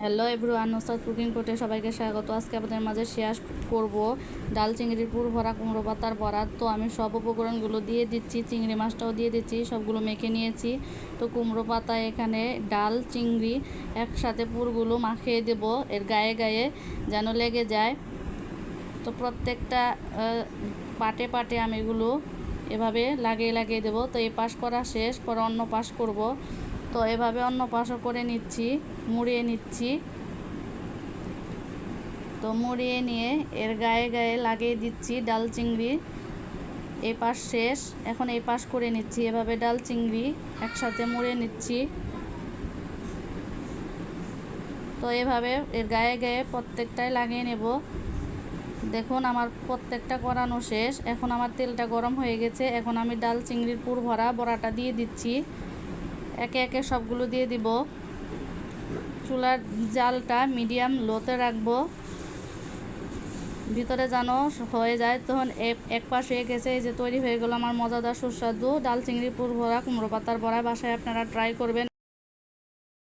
Hello everyone, Nusrat cooking কোর্টে সবাইকে স্বাগত। আজকে আপনাদের মাঝে শেয়ার করব ডাল চিংড়ির পুর ভরা কুমড়ো পাতার বরাত। তো আমি সব উপকরণগুলো দিয়ে দিচ্ছি, চিংড়ি মাছটাও দিয়ে দিচ্ছি, সবগুলো মেখে নিয়েছি। তো কুমড়ো পাতা, এখানে ডাল, চিংড়ি একসাথে পুরগুলো মাখিয়ে দেব এর গায়ে গায়ে যেন লেগে যায়। তো প্রত্যেকটা পাটে পাটে আমি এগুলো এভাবে লাগিয়ে লাগিয়ে দেবো। তো এই পাশ করা শেষ, পরে অন্য পাশ করব। তো এভাবে অন্য পাশও করে নিচ্ছি, মুড়িয়ে নিচ্ছি। তো মুড়িয়ে নিয়ে এর গায়ে গায়ে লাগিয়ে দিচ্ছি ডাল চিংড়ি। এই পাশ শেষ, এখন এই পাশ করে নিচ্ছি। এভাবে ডাল চিংড়ি একসাথে মুড়িয়ে নিচ্ছি। তো এভাবে এর গায়ে গায়ে প্রত্যেকটাই লাগিয়ে নেব। দেখুন আমার প্রত্যেকটা করানো শেষ। এখন আমার তেলটা গরম হয়ে গেছে। এখন আমি ডাল চিংড়ির পুর ভরা বড়াটা দিয়ে দিচ্ছি। একে একে সবগুলো দিয়ে দিব। চুলার জালটা মিডিয়াম লোতে রাখবো, ভিতরে যেন হয়ে যায়। তখন এক পাশ হয়ে গেছে, এই যে তৈরি হয়ে গেল আমার মজাদার সুস্বাদু ডাল চিংড়ির পুর ভরা কুমড়ো পাতার বড়া। বাসায় আপনারা ট্রাই করবেন।